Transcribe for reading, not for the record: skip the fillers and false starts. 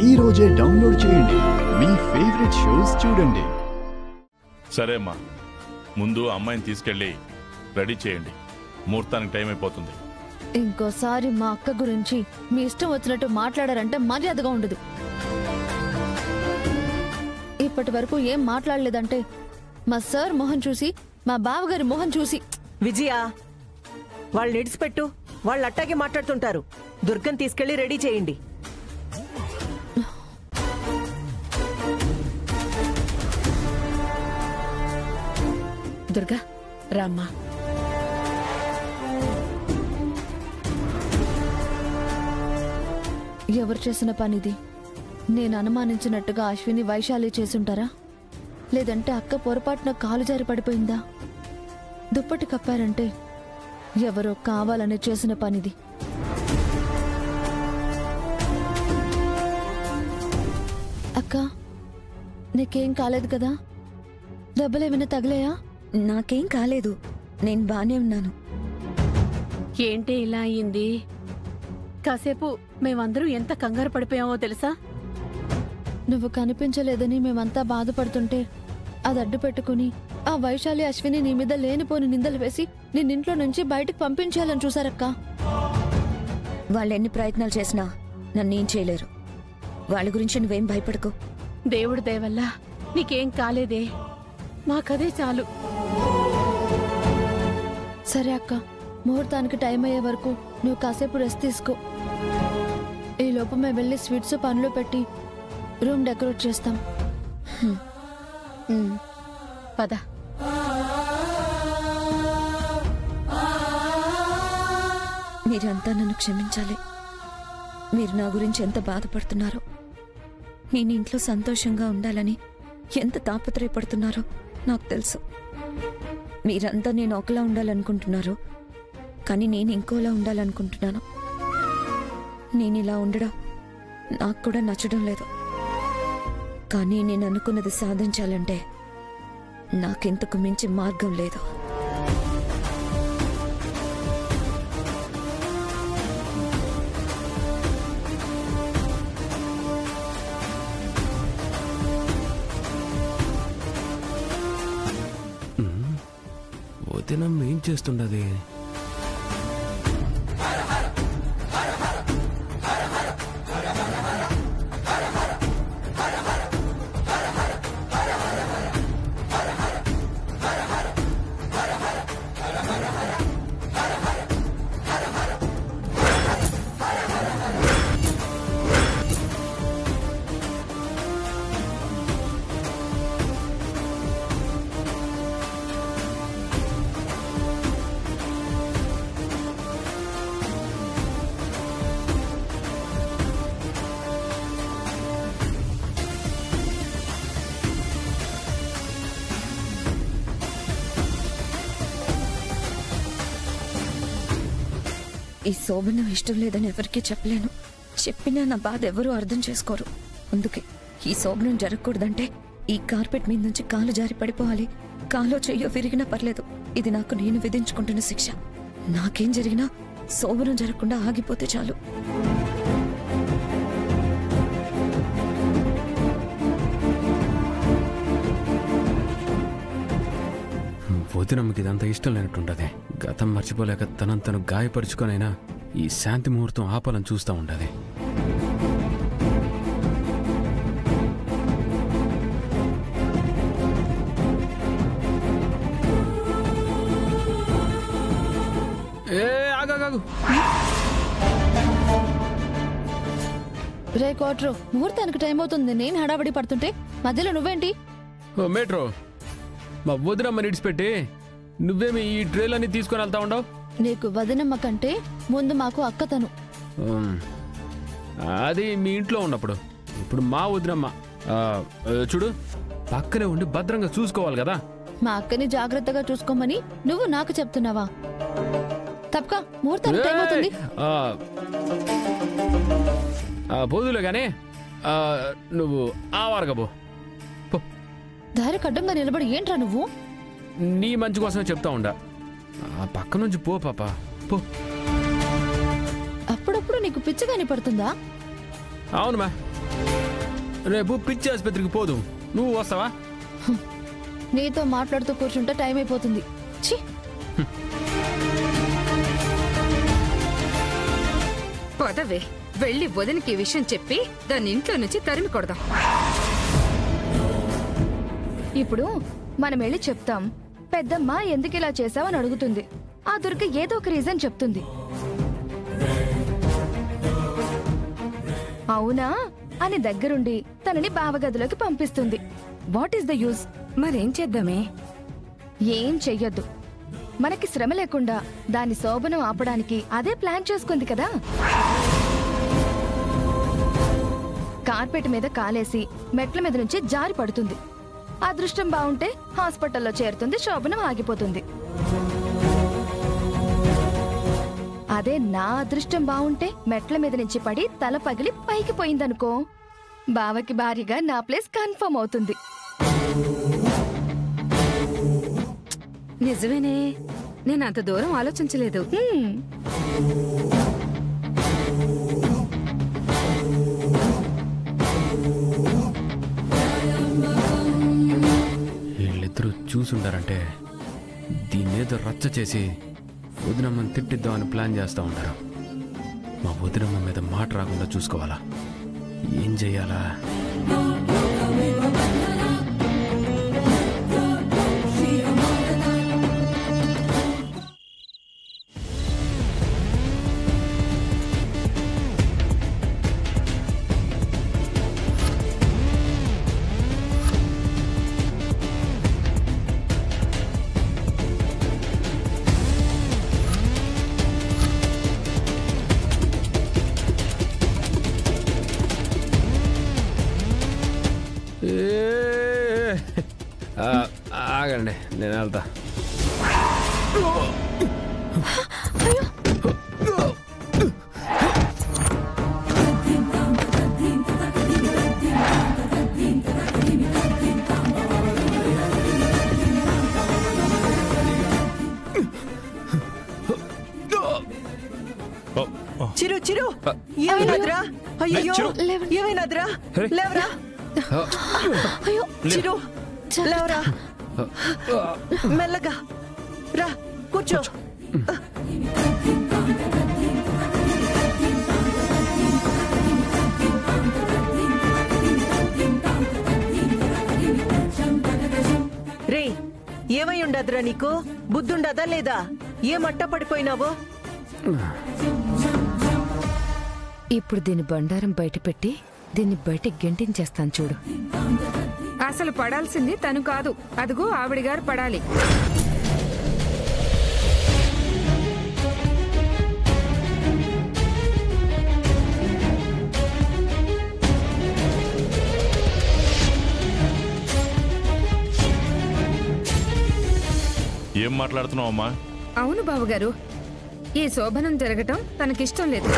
ఈ రోజే డౌన్లోడ్ చేయండి. మీ ఫేవరెట్ షోస్ చూడండి. సరే అమ్మా, ముందు అమ్మాయిని తీసుకెళ్ళి రెడీ చేయండి. ముహూర్తానికి టైం అయిపోతుంది. ఇంకోసారి మా అక్క గురించి మీ ఇష్టం వచ్చినట్టు మాట్లాడారంటే మర్యాదగా ఉండదు. ఇప్పటి వరకు ఏం మాట్లాడలేదంటే మా సార్ మొహం చూసి, మా బావగారి మొహం చూసి. విజయ, వాళ్ళు నిడిచిపెట్టు. వాళ్ళు అట్టాగే మాట్లాడుతుంటారు. దుర్గని తీసుకెళ్లి రెడీ చేయండి. దుర్గా, రామ్మా. ఎవరు చేసిన పనిది? నేను అనుమానించినట్టుగా అశ్విని వైశాలి చేసుంటారా? లేదంటే అక్క పొరపాటున కాలు జారి పడిపోయిందా? దుప్పటి కప్పారంటే ఎవరో కావాలని చేసిన పనిది. అక్క, నీకేం కాలేదు కదా? దెబ్బలేమైనా తగిలాయా? నాకేం కాలేదు, నేను బానే ఉన్నాను. ఏంటి ఇలా అయింది? కాసేపు మేమందరూ ఎంత కంగారు పడిపోయామో తెలుసా? నువ్వు కనిపించలేదని మేమంతా బాధపడుతుంటే అది అడ్డు పెట్టుకుని ఆ వైశాలి అశ్విని నీ మీద లేనిపోని నిందలు వేసి నిన్నింట్లో నుంచి బయటకు పంపించేయాలని చూసారక్క. వాళ్ళెన్ని ప్రయత్నాలు చేసినా నన్నేం చేయలేరు. వాళ్ళ గురించి నువ్వేం భయపడకు. దేవుడి దయ వల్ల నీకేం కాలేదే, మాకదే చాలు. సరే అక్క, ముహూర్తానికి టైం అయ్యే వరకు నువ్వు కాసేపు రెస్ట్ తీసుకో. ఈ లోపు మేము వెళ్ళి స్వీట్స్ పనులు పెట్టి రూమ్ డెకరేట్ చేస్తాం. పద. మీరంతా నన్ను క్షమించాలి. మీరు నా గురించి ఎంత బాధపడుతున్నారో, నేను ఇంట్లో సంతోషంగా ఉండాలని ఎంత తాపత్రయపడుతున్నారో నాకు తెలుసు. మీరంతా నేను ఒకలా ఉండాలనుకుంటున్నారు, కానీ నేను ఇంకోలా ఉండాలనుకుంటున్నాను. నేను ఇలా ఉండడం నాకు కూడా నచ్చడం లేదు. కానీ నేను అనుకున్నది సాధించాలంటే నాకెంతకు మించి మార్గం లేదు. వదినం ఏం చేస్తుండది? ఈ శోభనం ఇష్టం లేదని ఎవరికీ చెప్పలేను. చెప్పినా నా బాధ ఎవరూ అర్థం చేసుకోరు. అందుకే ఈ శోభనం జరగకూడదంటే ఈ కార్పెట్ మీద నుంచి కాలు జారి పడిపోవాలి. కాలో చెయ్యో విరిగినా పర్లేదు. ఇది నాకు నేను విధించుకుంటున్న శిక్ష. నాకేం జరిగినా శోభనం జరగకుండా ఆగిపోతే చాలు. వదినమ్మకి ఇదంతా ఇష్టం లేనట్టుంటది. గతం మర్చిపోలేక తను గాయపరుచుకొనైనా ఈ శాంతి ముహూర్తం ఆపాలని చూస్తూ ఉండదు. రే కోట్రో, ముహూర్తానికి టైం అవుతుంది. నేను హడావడి పడుతుంటే మధ్యలో నువ్వేంటి? ఓ మేట్రో, మా వదినమ్మ నిడిచిపెట్టి నువ్వేమి ఈ ట్రేలన్నీ తీసుకొని వెళ్తా ఉండవు? నీకు వదినమ్మ కంటే ముందు మాకు అక్క తను. అది మీ ఇంట్లో ఉన్నప్పుడు. ఇప్పుడు మా వదినమ్మ చూడు, పక్కనే ఉండి భద్రంగా చూసుకోవాలి కదా. మా అక్కని జాగ్రత్తగా చూసుకోమని నువ్వు నాకు చెప్తున్నావా? తప్పక ముహూర్తానికి టైం అవుతుంది. పోదులే గానీ నువ్వు ఆవారుగా పో. దారి కడ్డంగా నిలబడి ఏంట్రా నువ్వు? నీ మంచి కోసమే చెప్తా ఉండా. పక్క నుంచి పో పాపా, పో. అప్పుడప్పుడు నీకు పిచ్చిగాని పడుతుందా? అవును మా, రేపు పిచ్చి ఆసుపత్రికి పోదు, నువ్వు వస్తావా? నీతో మాట్లాడుతూ కూర్చుంటే టైం అయిపోతుంది. ఛీ! పదవే, వెళ్ళి వదినకి ఈ విషయం చెప్పి దాని ఇంట్లో నుంచి తరిమి కొడదాం. ఇప్పుడు మనం వెళ్ళి చెప్తాం. పెద్దమ్మ ఎందుకు ఇలా చేసావని అడుగుతుంది. ఆ దుర్గ ఏదో ఒక రీజన్ చెప్తుంది. అవునా అని దగ్గరుండి తనని బావగదిలోకి పంపిస్తుంది. What is the use? మరేం చేద్దామే? ఏం చెయ్యొద్దు. మనకి శ్రమ లేకుండా దాని శోభనం ఆపడానికి అదే ప్లాన్ చేసుకుంది కదా. కార్పెట్ మీద కాలేసి మెట్ల మీద నుంచి జారి పడుతుంది. అదృష్టం బాగుంటే హాస్పిటల్లో చేరుతుంది, శోభనం ఆగిపోతుంది. అదే నా అదృష్టం బాగుంటే మెట్ల మీద నుంచి పడి తల పగిలి పైకి పోయిందనుకో, బావకి భారీగా నా ప్లేస్ కన్ఫర్మ్ అవుతుంది. నిజమేనే, నేను అంత దూరం ఆలోచించలేదు. వీళ్ళిద్దరూ చూసుంటారంటే దీన్నేదో రచ్చ చేసి వదినమ్మని తిట్టిద్దామని ప్లాన్ చేస్తూ ఉంటారు. మా వదినమ్మ మీద మాట రాకుండా చూసుకోవాలా? ఏం చెయ్యాలా? ఆగండి, నేను వెళ్తా. చిరు చిరు ఏమైనాదిరా? అయ్యో ఏమైనాదిరా? లేవరా చిరు, లేవరా, మెల్లగా రా, కూర్చో. రే, ఏమై ఉండదురా నీకు? బుద్ధుండదా లేదా? ఏమట్ట పడిపోయినావో? ఇప్పుడు దీని బండారం బయట పెట్టి దీన్ని బయట గెంటించేస్తాను చూడు. అసలు పడాల్సింది తను కాదు, అదిగో ఆవిడగారు పడాలి. ఏం మాట్లాడుతున్నావు అమ్మా? అవును బావగారు, ఈ శోభనం జరగటం తనకిష్టం లేదు.